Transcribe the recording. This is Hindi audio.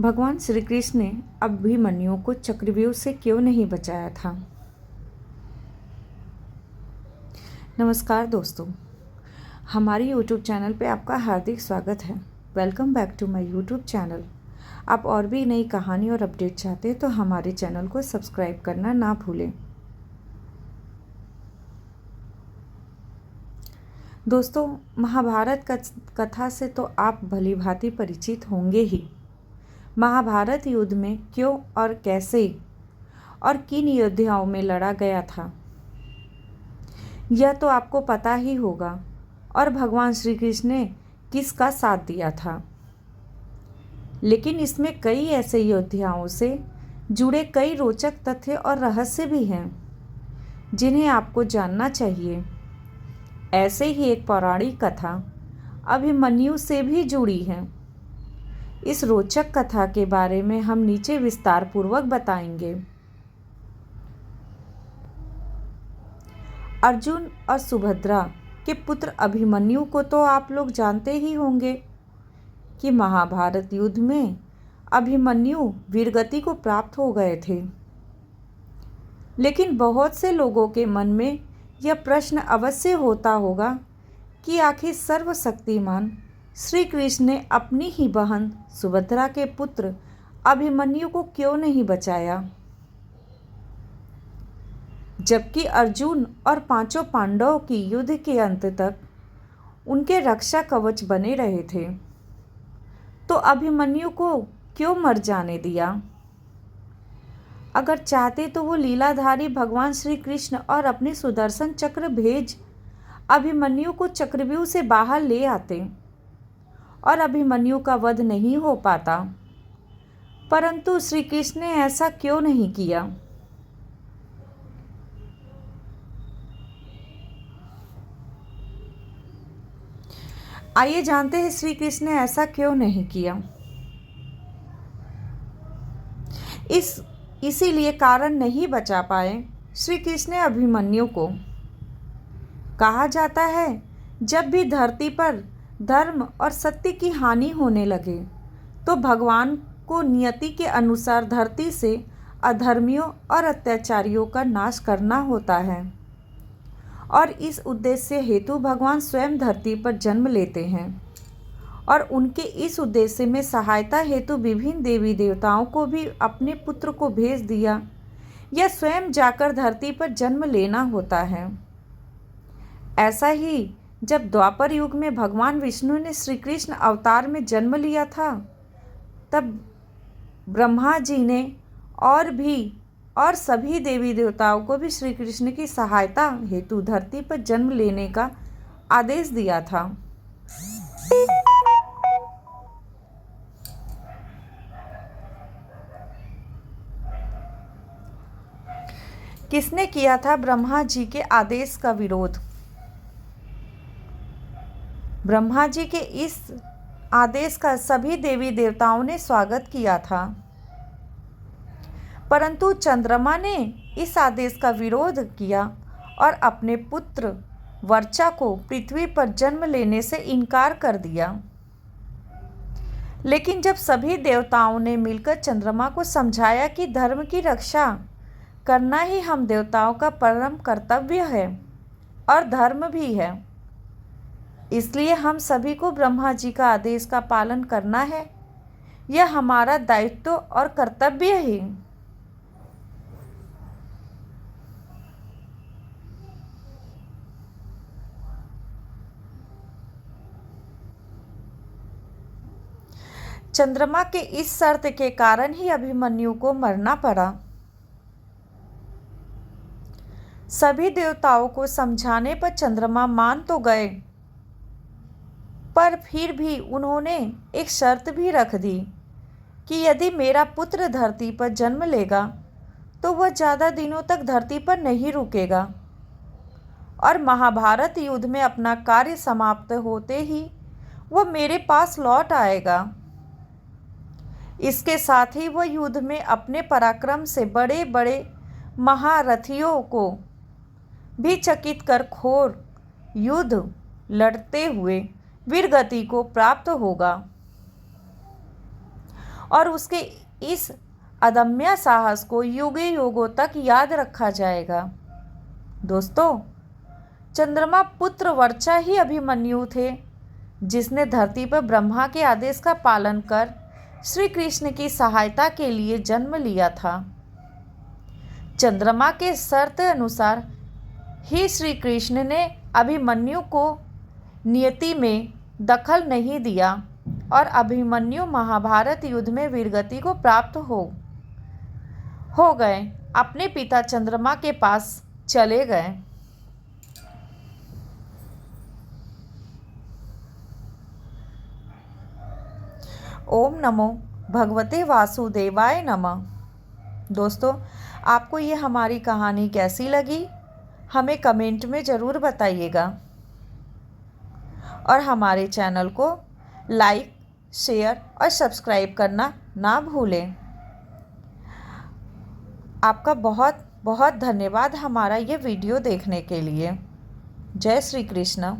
भगवान श्री कृष्ण ने अभिमन्यु को चक्रव्यूह से क्यों नहीं बचाया था। नमस्कार दोस्तों, हमारी YouTube चैनल पे आपका हार्दिक स्वागत है। Welcome back to my YouTube channel. आप और भी नई कहानी और अपडेट चाहते हैं तो हमारे चैनल को सब्सक्राइब करना ना भूलें। दोस्तों, महाभारत कथा से तो आप भली भांति परिचित होंगे ही। महाभारत युद्ध में क्यों और कैसे और किन योद्धाओं में लड़ा गया था, यह तो आपको पता ही होगा। और भगवान श्री कृष्ण ने किसका साथ दिया था। लेकिन इसमें कई ऐसे योद्धाओं से जुड़े कई रोचक तथ्य और रहस्य भी हैं जिन्हें आपको जानना चाहिए। ऐसे ही एक पौराणिक कथा अभिमन्यु से भी जुड़ी है। इस रोचक कथा के बारे में हम नीचे विस्तार पूर्वक बताएंगे। अर्जुन और सुभद्रा के पुत्र अभिमन्यु को तो आप लोग जानते ही होंगे कि महाभारत युद्ध में अभिमन्यु वीरगति को प्राप्त हो गए थे। लेकिन बहुत से लोगों के मन में यह प्रश्न अवश्य होता होगा कि आखिर सर्वशक्तिमान श्री कृष्ण ने अपनी ही बहन सुभद्रा के पुत्र अभिमन्यु को क्यों नहीं बचाया, जबकि अर्जुन और पांचों पांडवों की युद्ध के अंत तक उनके रक्षा कवच बने रहे थे। तो अभिमन्यु को क्यों मर जाने दिया। अगर चाहते तो वो लीलाधारी भगवान श्री कृष्ण और अपने सुदर्शन चक्र भेज अभिमन्यु को चक्रव्यूह से बाहर ले आते और अभिमन्यु का वध नहीं हो पाता। परंतु श्री कृष्ण ने ऐसा क्यों नहीं किया। आइए जानते हैं श्री कृष्ण ने ऐसा क्यों नहीं किया। इसीलिए कारण नहीं बचा पाए श्री कृष्ण अभिमन्यु को। कहा जाता है, जब भी धरती पर धर्म और सत्य की हानि होने लगे तो भगवान को नियति के अनुसार धरती से अधर्मियों और अत्याचारियों का नाश करना होता है। और इस उद्देश्य हेतु भगवान स्वयं धरती पर जन्म लेते हैं और उनके इस उद्देश्य में सहायता हेतु विभिन्न देवी देवताओं को भी अपने पुत्र को भेज दिया या स्वयं जाकर धरती पर जन्म लेना होता है। ऐसा ही जब द्वापर युग में भगवान विष्णु ने श्री कृष्ण अवतार में जन्म लिया था, तब ब्रह्मा जी ने और सभी देवी देवताओं को भी श्री कृष्ण की सहायता हेतु धरती पर जन्म लेने का आदेश दिया था। किसने किया था ब्रह्मा जी के आदेश का विरोध। ब्रह्मा जी के इस आदेश का सभी देवी देवताओं ने स्वागत किया था, परंतु चंद्रमा ने इस आदेश का विरोध किया और अपने पुत्र वर्चा को पृथ्वी पर जन्म लेने से इनकार कर दिया। लेकिन जब सभी देवताओं ने मिलकर चंद्रमा को समझाया कि धर्म की रक्षा करना ही हम देवताओं का परम कर्तव्य है और धर्म भी है, इसलिए हम सभी को ब्रह्मा जी का आदेश का पालन करना है, यह हमारा दायित्व और कर्तव्य है। चंद्रमा के इस शर्त के कारण ही अभिमन्यु को मरना पड़ा। सभी देवताओं को समझाने पर चंद्रमा मान तो गए, पर फिर भी उन्होंने एक शर्त भी रख दी कि यदि मेरा पुत्र धरती पर जन्म लेगा तो वह ज़्यादा दिनों तक धरती पर नहीं रुकेगा और महाभारत युद्ध में अपना कार्य समाप्त होते ही वह मेरे पास लौट आएगा। इसके साथ ही वह युद्ध में अपने पराक्रम से बड़े बड़े महारथियों को भी चकित कर घोर युद्ध लड़ते हुए वीरगति को प्राप्त होगा। और उसके इस अदम्य साहस को युगे युगों तक याद रखा जाएगा। दोस्तों, चंद्रमा पुत्र वर्चा ही अभिमन्यु थे, जिसने धरती पर ब्रह्मा के आदेश का पालन कर श्री कृष्ण की सहायता के लिए जन्म लिया था। चंद्रमा के शर्त अनुसार ही श्री कृष्ण ने अभिमन्यु को नियति में दखल नहीं दिया और अभिमन्यु महाभारत युद्ध में वीरगति को प्राप्त हो गए, अपने पिता चंद्रमा के पास चले गए। ओम नमो भगवते वासुदेवाय नमः। दोस्तों, आपको ये हमारी कहानी कैसी लगी हमें कमेंट में ज़रूर बताइएगा और हमारे चैनल को लाइक, शेयर और सब्सक्राइब करना ना भूलें। आपका बहुत बहुत धन्यवाद हमारा ये वीडियो देखने के लिए। जय श्री कृष्ण।